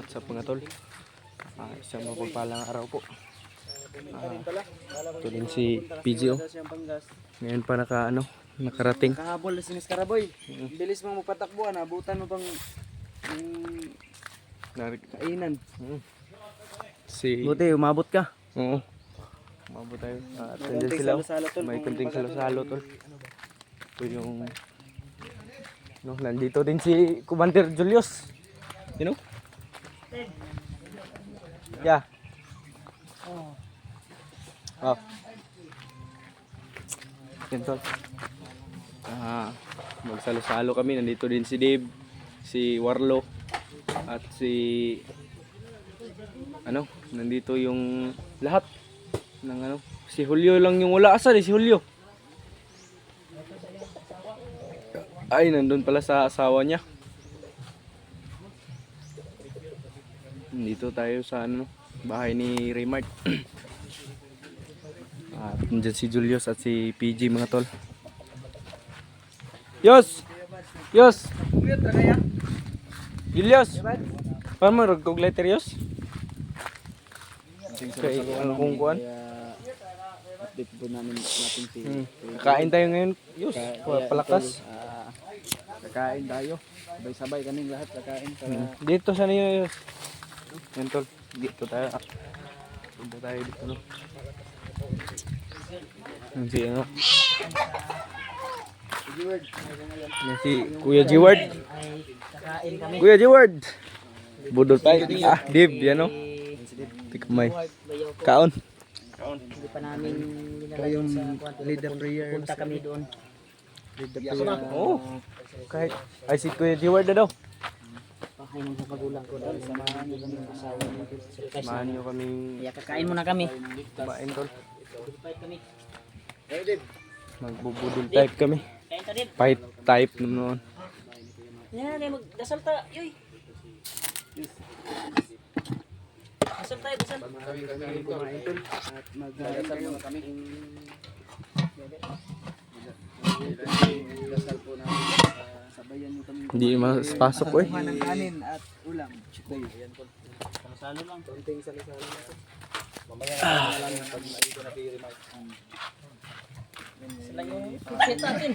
What's up mga tol? Isang mapagpalang araw po. Ito din si PGO. Ngayon pa nakarating. Nakahabol na si Miss Karaboy. Bilis mo patakbuhan, abutan mo pang kainan. Buti, umabot ka. Oo. Umabot tayo. Tandyan sila. May kunting salo-salo tol. Ito yung... nandito din si Commander Julius. You know? Yeah. Oh. Yan tol. Magsalo-salo kami. Nandito din si Dave, si Warlo, at si nandito yung lahat ng si Julio lang yung wala. Asan si Julio? Ay, nandun pala sa asawa niya. Dito tayo sa bahay ni Raymart. At nandiyan si Julius at si PG mga tol. Yos! Yos! Julius! Paano mo ragkog letter Yos? Okay, ano kung kuhan? Update po natin si... Kakain tayo ngayon, Yos. Palakas. Kakain tayo. Sabay-sabay kaming lahat kakain para... Dito sa niyo, Yos. Yan tol. Dito tayo. Dito tayo dito si Kuya G-Word. Kuya G-Word. Budol tayo. Dib, yan o. Tikmay. Kaon. Hindi pa namin yung lead the prayer. punta kami doon. Lead the prayer. Oo. Kahit ay si Kuya G-Word na daw. Bahay ng magulang ko dahil samahan nila ng asawa nito. Samahan nyo kaming Kaya kakain muna kami. kumain tol. Fight kami. Magbubudol type kami. Kain ta din. Fight type naman. Yan, magdasal ta. Yoy. Dasal tayo, dasal. Kumain tol. At magdasal muna kami. Dasal po namin. Sabayan nyo kami. Hindi mas-pasok ko eh. Ng kanin at ulam. Ayan po. Salo lang. Konting salo-salo na po. Mamaya na lang pag nandito na kayo remark. Sila yung set natin.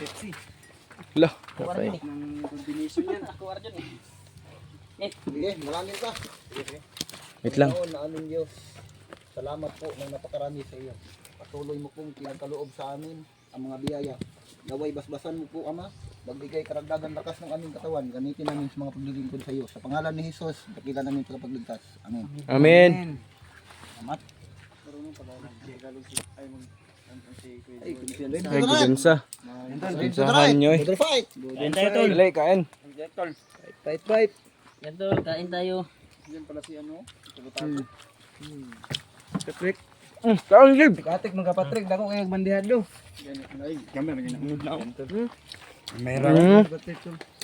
Lah, Kuwara din eh. Ng combination yan. Kuwara dyan eh. Sige, malangin ka. wait lang. Noon na aming Diyos. Salamat po ng napakarami sa iyo. Patuloy mo pong pinagkaloob sa amin ang mga biyaya. Naway basbasan mo po, Ama. Magbigay karagdagan lakas ng aming katawan. Gamitin namin sa mga paglilingkod sa iyo. Sa pangalan ni Jesus, dakila namin pagpagligtas. Amen. Amen. Salamat. Ay, Ay, gudunsa. Gudunsahan nyo eh. Model fight. Kain tayo, tol. Dali, kain. Fight. Yan tol, kain tayo. Yan pala si Tulutago. Patrick. Kain, Jib. Katik mga Patrick, dako kayong bandihan do. Ay, camera niya na. Meron.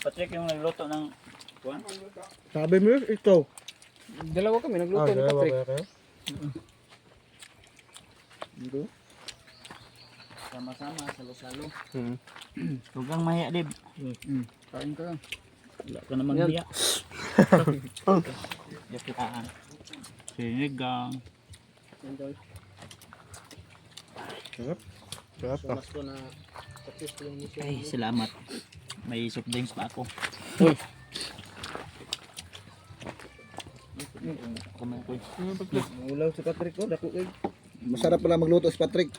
Patrick yung nagluto ng kuwan. Sabi mo ito. Dalawa kami nagluto ni Patrick. Dito. Sama-sama, salo-salo. Hmm. Huwag kang mahiya, Dib. Kain ka lang. Wala ka namang hiya. Yakitaan. Sinigang. Sarap. Ay, salamat. May soft drinks pa ako. Ulaw si Patrick ko, dako kay. Masarap pala magluto si Patrick.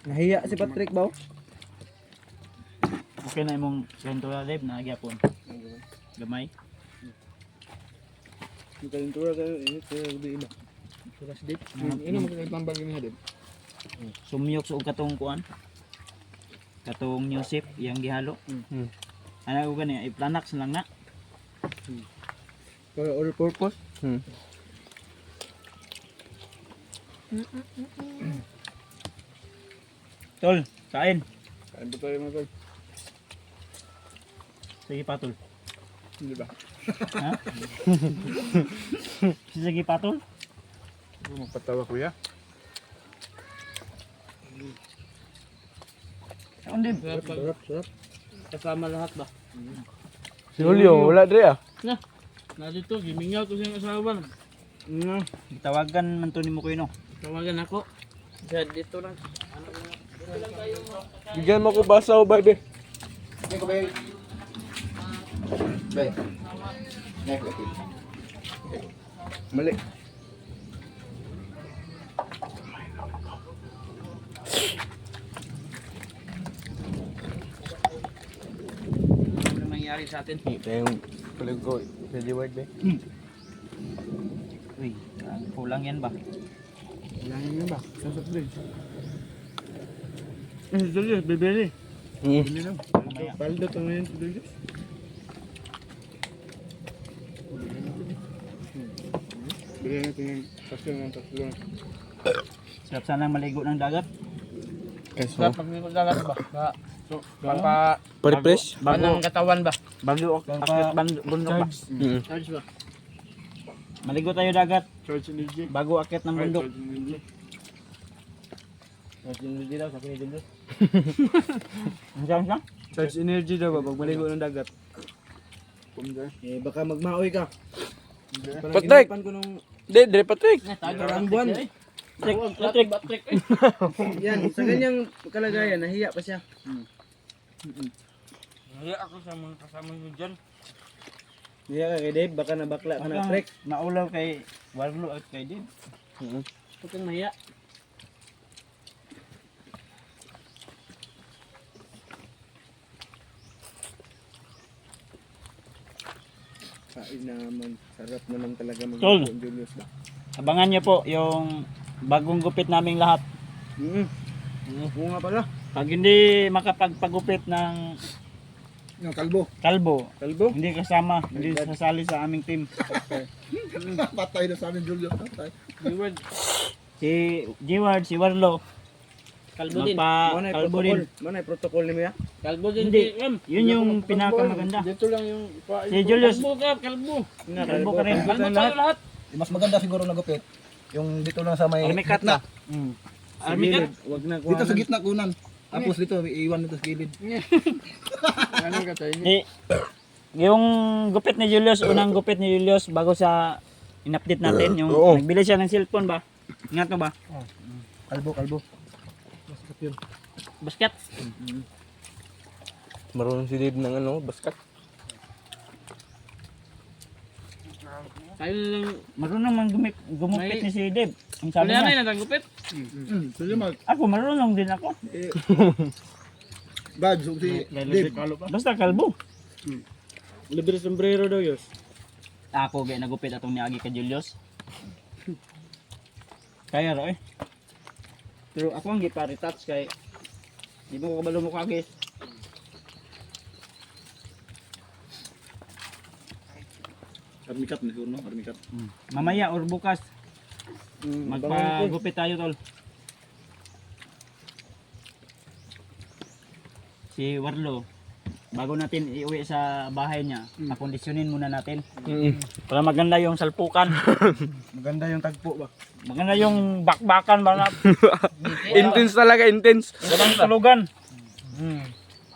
Nahiya si Patrick ba? Okay na imong sentura, Dib, na gyapon. Gamay. Yung tura kayo, di iba. Turas dip. Ano magkakaipambag yung hadip? Sumyok sa katong kuan. Katong Yosef yang gihalo. Ano ko gani, iplanax lang na. For all purpose? Tol, kain. Kain ba tayo mga tol? Sige patol. Hindi ba? Ha? Sige patol. Magpatawa kuya. Ang din. Sarap. Kasama lahat ba? Si Julio, wala dre ah. Na. Na dito, gimingaw to siyang asawa. Tawagan man to ni mo ko no. Tawagan ako. Diyan dito lang. Bigyan mo ko basaw ba, be? Nek, bay. Bay. Nek, bay. Mali. Ano nangyari sa atin? Ito yung kulig ko. Pwede word, be? Uy, kulang yan ba? Bilangin mo ba? Sasap din. Julius, bibili. Bibili lang. Mamaya. Paldo to ngayon si Julius. Bili natin yung tatlo. Sarap sana maligo ng dagat. Sa paglikod dagat ba? So, pa Pare-press? panang katawan ba? Bago akit bundok ba? Charge ba? Maligo tayo dagat. Charge energy. Bago akit ng bundok. Charge energy. Charge energy daw, sabi ni Julius. Ang Charge energy daw ba pag maligo ng dagat? Eh baka magmaoy ka. Patrick! Pan ko nung Dre, Patrick! karang buwan. Patrick. Yan, sa ganyang kalagayan nahiya pa siya. Hindi ako sa mga kasama nyo dyan. Nahiya ka kay Dave, baka nabakla ka na trek. Naulaw kay Warlo at kay Din. Huwag kang mahiya. Kain naman, sarap naman talaga Tol. mag Julius. Abangan niyo po yung bagong gupit naming lahat. Oo nga pala. Pag hindi makapagpagupit ng Yung kalbo. kalbo, Kalbo. hindi kasama, hindi sasali sa aming team. Patay na sa amin, Julius. Patay. Reward. Si G-Ward, si Warlo, Kalbo din. Manay kalbo din. protocol. Manay protocol ni Mia. Kalbo din. Hindi. Ram. Yun yung pinakamaganda. Dito lang yung... Si Julius. Kalbo ka, kalbo. Kalbo ka rin. Kalbo tayo lahat. Mas maganda siguro na gupit. Yung dito lang sa may Army cut gitna. na. Sa gilid, wag na Dito sa kuhanan. gitna kunan. Tapos dito, iwan dito sa gilid. Ano ka tayo? Yung gupit ni Julius, unang gupit ni Julius bago sa in-update natin, yung Oo. nagbili siya ng cellphone ba? Nga to ba? Kalbo. Basket. Marunong si Dave ng ano, basket. Tayo lang. Marunong man gumupit May- ni si Dave. Ang sabi Wala na niya. yun, natagupit. Sige mag. Ako marunong din ako. Brad, so si Dave. Basta kalbo. Libre sombrero daw yos. Ako gaya nagupit atong niagi ka Julius. Kaya ra eh. Pero ako ang gipari-touch kay di mo ko kabalo mo kagis. Armikat na siguro, no? Armikat. Mamaya or bukas magpagupit tayo tol. Si Warlo, bago natin iuwi sa bahay niya, pakondisyonin muna natin. Para maganda yung salpukan. Maganda yung tagpo ba? Maganda yung bakbakan ba na Intense talaga, intense. walang tulugan.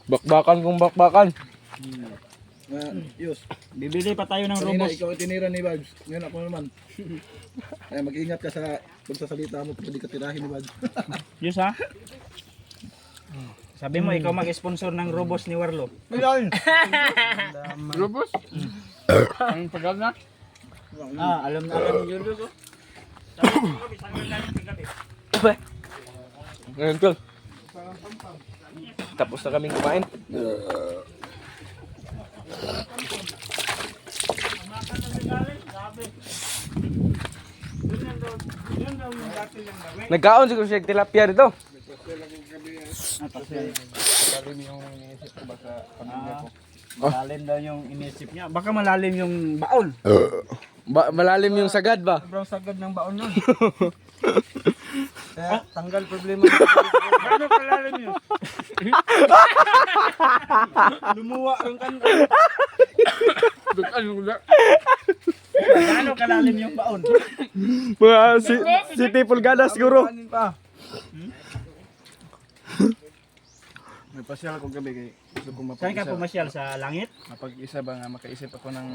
Bakbakan kung bakbakan. Yus. Bibili pa tayo ng Kanina robos. ikaw tinira ni Babs. Ngayon ako naman. Kaya mag-ingat ka sa pagsasalita mo pag hindi ka tirahin ni Babs. Diyos ha? Sabi mo, ikaw mag-sponsor ng robos ni Warlo. Robos? Ang tagal na? Alam na alam ni Julius oh. Sabi mo, bisang galing kagabi. Ngayon, tol. Tapos na kaming kumain. Nagkaon siguro siya tilapia dito. Malalim daw yung inisip niya. Baka malalim yung baon. Malalim yung sagad ba? Sobrang sagad ng baon nun. Kaya tanggal problema. Gano'ng kalalim yun? Lumuwa ang kanta. Gano'ng kalalim yung baon? Mga City Pulgada siguro. Kanin pa. May pasyal ko gabi kay Gusto ko Saan ka mapag-isa. pumasyal? Sa langit? Mapag-isa ba nga makaisip ako ng...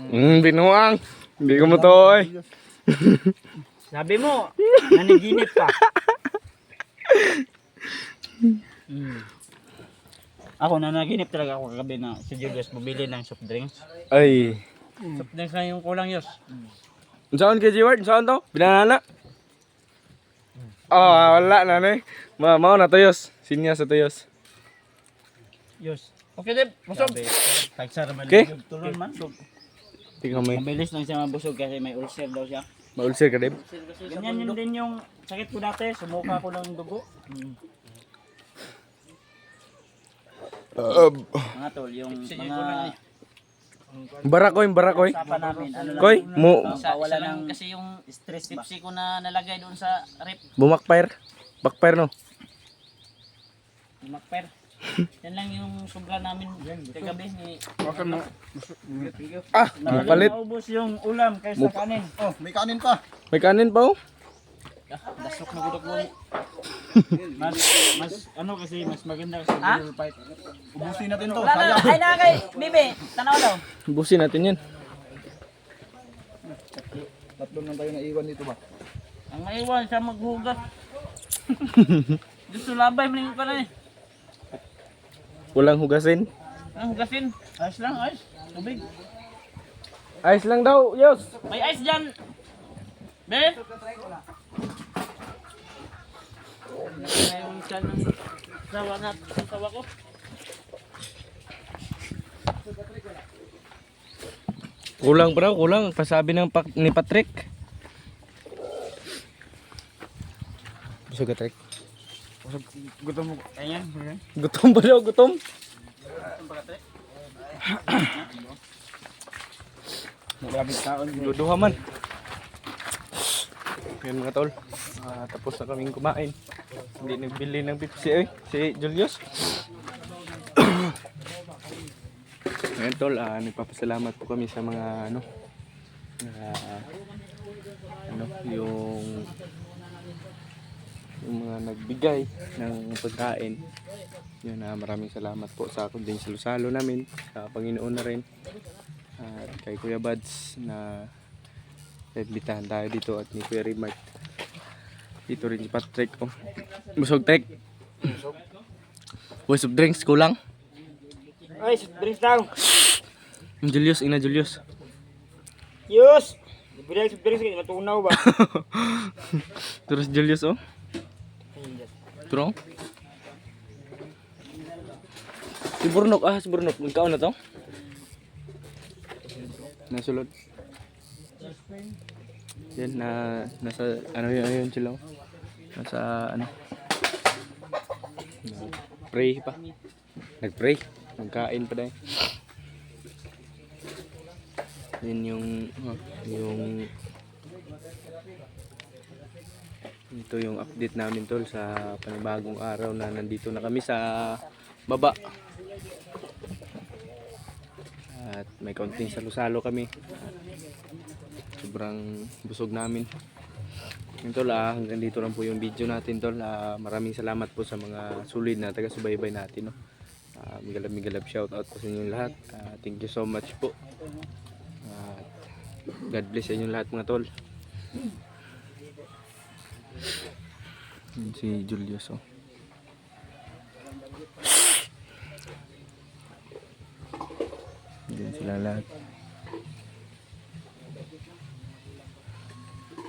Binuang. Hindi ko mo to eh. Sabi mo, naniginip ka. Ako nanaginip talaga ako kagabi na si Julius bumili ng soft drinks. Ay. Soft drinks na yung kulang yos. Saan kay G-Word? Saan to? Binanana? Oh, wala na na eh. Mao na tuyos. Sinya sa tuyos. Yus. Okay, Deb. Busog. Sabi, tagsar man Okay. yung tulon man. Tingnan mo eh. Mabilis lang siya mabusog kasi may ulcer daw siya. Maulsir ka, Deb? Ganyan yun din yung sakit ko dati, sumuka ko ng dugo. Mga tol, yung mga Barakoy, barakoy. usapan namin, ano lang, Koy, mo wala lang ng kasi yung stress ba? Pepsi ko na nalagay doon sa rep, bumakpair. Backfire no. yung Macper. Yan lang yung sobra namin kagabi ni Bakit mo? Ah, Madaling palit. maubos yung ulam kaysa kanin. Oh, may kanin pa. May kanin pa oh. dasok na gudok mo. Mas ano kasi mas maganda kasi Ha? grill fight. Ubusin natin to. Wala na, Sayang. ay na kay Bibi, tanaw daw. Busin natin yan. Tatlo lang tayo naiwan dito ba? Ang maiwan siya maghugas. Gusto labay maning pa na eh. Walang hugasin. Ang hugasin. Ayos lang, ayos. Tubig. Ayos lang daw, Yos. May ice dyan. Be? Ngayon siya ng sawa ko. Kulang bro, kulang. Pasabi ng ni Patrick. Busog ka, Trek. Gutom mo. Ayan. Gutom ba daw, gutom? Maraming taon. Duduha man. Yan mga tol. Tapos na kaming kumain. Hindi nagbili ng Pepsi eh. Si Julius. Ngayon tol, nagpapasalamat po kami sa mga yung mga nagbigay ng pagkain. Yun, maraming salamat po sa kunding salo-salo namin, sa Panginoon na rin. At kay Kuya Buds na nagbitahan tayo dito at ni Kuya Remark. Dito rin si Patrick. Oh. Busog Trek. Boys of drinks, kulang. Ay, drinks daw. Julius, ina Julius. Yus! Bigyan sa drinks kayo, matunaw ba? Terus Julius oh. Turong. Si Burnok, si Burnok. Magkaon na to? Nasulod. Yan, nasa, ano yun sila oh. Nasa, pray pa. Nag-pray. Nagkain pa dahil. Yan ito yung update namin tol sa panibagong araw na nandito na kami sa baba. At may kaunting salo-salo kami. Sobrang busog namin. Yun tol, hanggang dito lang po yung video natin tol. Maraming salamat po sa mga solid na taga-subaybay natin. No? Migalab shout out po sa inyong lahat. Thank you so much po. God bless sa inyong lahat mga tol. Yun si Julius oh. Yan sila lahat.